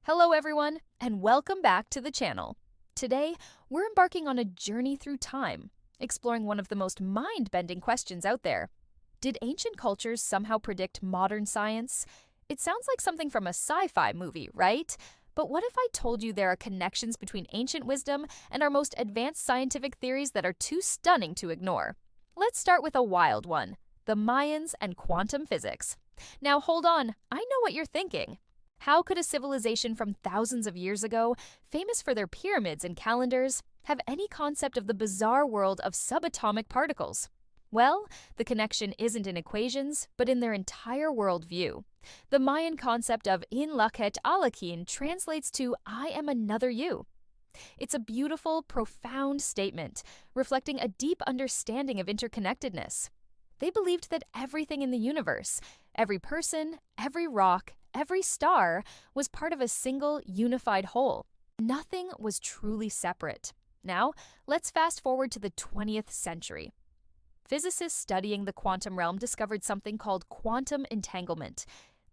Hello everyone, and welcome back to the channel. Today, we're embarking on a journey through time, exploring one of the most mind-bending questions out there. Did ancient cultures somehow predict modern science? It sounds like something from a sci-fi movie, right? But what if I told you there are connections between ancient wisdom and our most advanced scientific theories that are too stunning to ignore? Let's start with a wild one, the Mayans and quantum physics. Now hold on, I know what you're thinking. How could a civilization from thousands of years ago, famous for their pyramids and calendars, have any concept of the bizarre world of subatomic particles? Well, the connection isn't in equations, but in their entire worldview. The Mayan concept of in laket alakin translates to I am another you. It's a beautiful, profound statement, reflecting a deep understanding of interconnectedness. They believed that everything in the universe, every person, every rock, every star, was part of a single, unified whole. Nothing was truly separate. Now, let's fast forward to the 20th century. Physicists studying the quantum realm discovered something called quantum entanglement.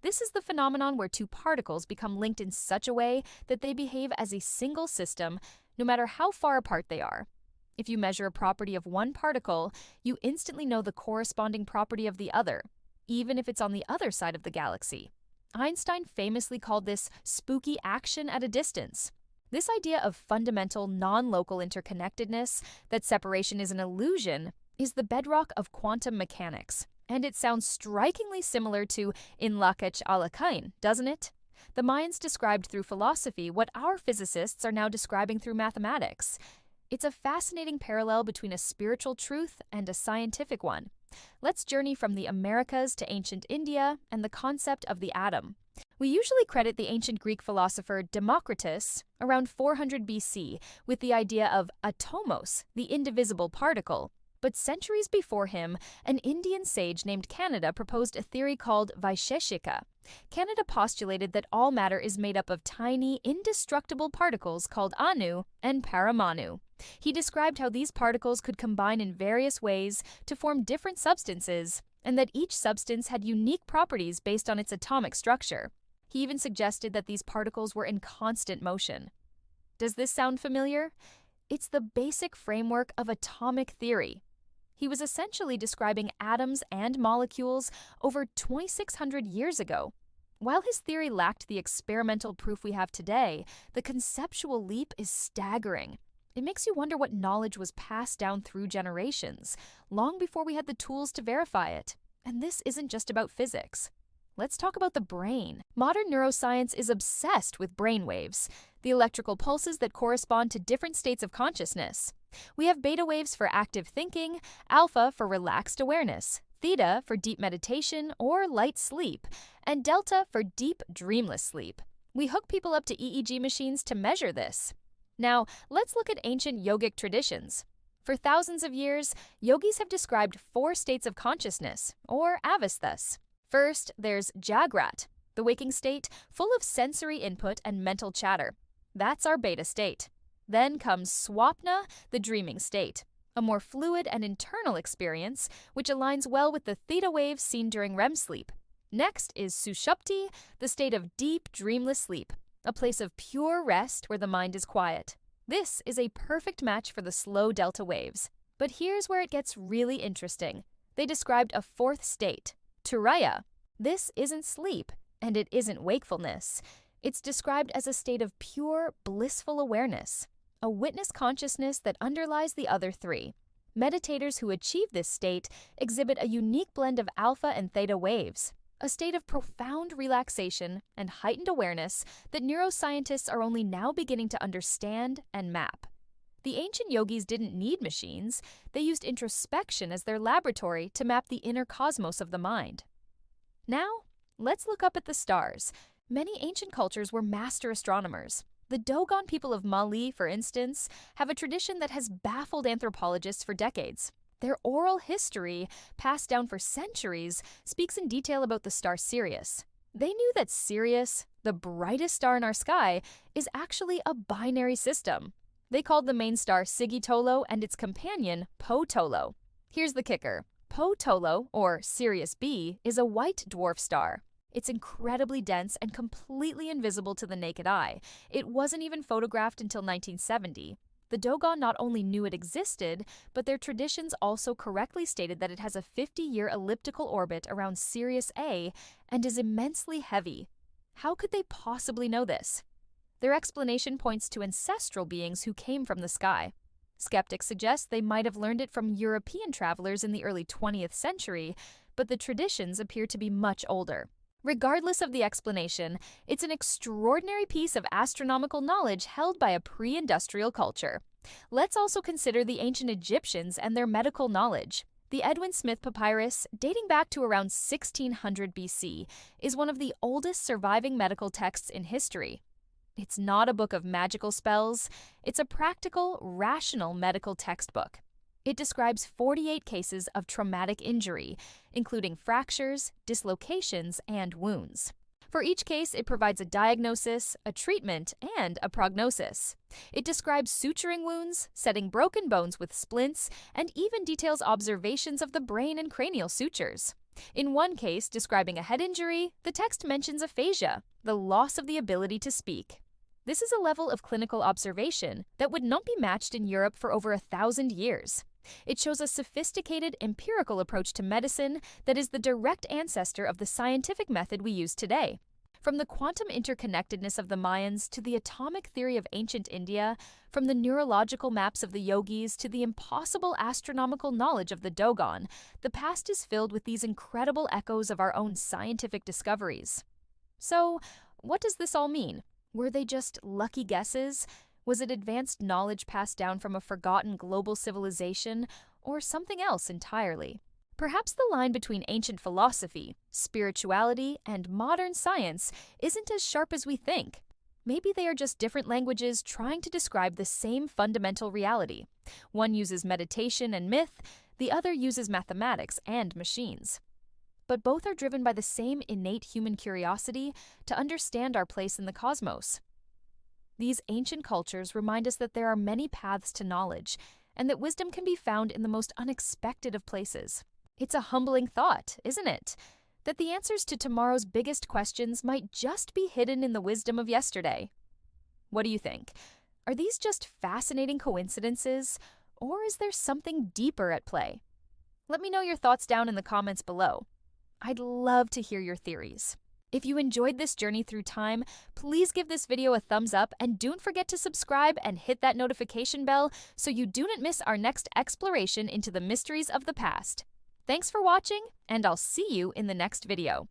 This is the phenomenon where two particles become linked in such a way that they behave as a single system, no matter how far apart they are. If you measure a property of one particle, you instantly know the corresponding property of the other, even if it's on the other side of the galaxy. Einstein famously called this spooky action at a distance. This idea of fundamental, non-local interconnectedness, that separation is an illusion, is the bedrock of quantum mechanics. And it sounds strikingly similar to in laket alakain, doesn't it? The Mayans described through philosophy what our physicists are now describing through mathematics. It's a fascinating parallel between a spiritual truth and a scientific one. Let's journey from the Americas to ancient India and the concept of the atom. We usually credit the ancient Greek philosopher Democritus, around 400 BC, with the idea of atomos, the indivisible particle. But centuries before him, an Indian sage named Canada proposed a theory called Vaisheshika. Canada postulated that all matter is made up of tiny, indestructible particles called anu and paramanu. He described how these particles could combine in various ways to form different substances, and that each substance had unique properties based on its atomic structure. He even suggested that these particles were in constant motion. Does this sound familiar? It's the basic framework of atomic theory. He was essentially describing atoms and molecules over 2,600 years ago. While his theory lacked the experimental proof we have today, the conceptual leap is staggering. It makes you wonder what knowledge was passed down through generations, long before we had the tools to verify it. And this isn't just about physics. Let's talk about the brain. Modern neuroscience is obsessed with brain waves, the electrical pulses that correspond to different states of consciousness. We have beta waves for active thinking, alpha for relaxed awareness, theta for deep meditation or light sleep, and delta for deep, dreamless sleep. We hook people up to EEG machines to measure this. Now, let's look at ancient yogic traditions. For thousands of years, yogis have described 4 states of consciousness, or avasthas. First, there's Jagrat, the waking state, full of sensory input and mental chatter. That's our beta state. Then comes Swapna, the dreaming state, a more fluid and internal experience, which aligns well with the theta waves seen during REM sleep. Next is Sushupti, the state of deep, dreamless sleep, a place of pure rest where the mind is quiet. This is a perfect match for the slow delta waves. But here's where it gets really interesting. They described a 4th state, Turaya. This isn't sleep, and it isn't wakefulness. It's described as a state of pure, blissful awareness, a witness consciousness that underlies the other 3. Meditators who achieve this state exhibit a unique blend of alpha and theta waves, a state of profound relaxation and heightened awareness that neuroscientists are only now beginning to understand and map. The ancient yogis didn't need machines. They used introspection as their laboratory to map the inner cosmos of the mind. Now, let's look up at the stars. Many ancient cultures were master astronomers. The Dogon people of Mali, for instance, have a tradition that has baffled anthropologists for decades. Their oral history, passed down for centuries, speaks in detail about the star Sirius. They knew that Sirius, the brightest star in our sky, is actually a binary system. They called the main star Sigitolo and its companion Potolo. Here's the kicker. Potolo, or Sirius B, is a white dwarf star. It's incredibly dense and completely invisible to the naked eye. It wasn't even photographed until 1970. The Dogon not only knew it existed, but their traditions also correctly stated that it has a 50-year elliptical orbit around Sirius A and is immensely heavy. How could they possibly know this? Their explanation points to ancestral beings who came from the sky. Skeptics suggest they might have learned it from European travelers in the early 20th century, but the traditions appear to be much older. Regardless of the explanation, it's an extraordinary piece of astronomical knowledge held by a pre-industrial culture. Let's also consider the ancient Egyptians and their medical knowledge. The Edwin Smith Papyrus, dating back to around 1600 BC, is one of the oldest surviving medical texts in history. It's not a book of magical spells, it's a practical, rational medical textbook. It describes 48 cases of traumatic injury, including fractures, dislocations, and wounds. For each case, it provides a diagnosis, a treatment, and a prognosis. It describes suturing wounds, setting broken bones with splints, and even details observations of the brain and cranial sutures. In one case, describing a head injury, the text mentions aphasia, the loss of the ability to speak. This is a level of clinical observation that would not be matched in Europe for over 1,000 years. It shows a sophisticated empirical approach to medicine that is the direct ancestor of the scientific method we use today. From the quantum interconnectedness of the Mayans to the atomic theory of ancient India, from the neurological maps of the yogis to the impossible astronomical knowledge of the Dogon, the past is filled with these incredible echoes of our own scientific discoveries. So, what does this all mean? Were they just lucky guesses? Was it advanced knowledge passed down from a forgotten global civilization, or something else entirely? Perhaps the line between ancient philosophy, spirituality, and modern science isn't as sharp as we think. Maybe they are just different languages trying to describe the same fundamental reality. One uses meditation and myth, the other uses mathematics and machines. But both are driven by the same innate human curiosity to understand our place in the cosmos. These ancient cultures remind us that there are many paths to knowledge, and that wisdom can be found in the most unexpected of places. It's a humbling thought, isn't it? That the answers to tomorrow's biggest questions might just be hidden in the wisdom of yesterday. What do you think? Are these just fascinating coincidences, or is there something deeper at play? Let me know your thoughts down in the comments below. I'd love to hear your theories. If you enjoyed this journey through time, please give this video a thumbs up and don't forget to subscribe and hit that notification bell so you do not miss our next exploration into the mysteries of the past. Thanks for watching, and I'll see you in the next video.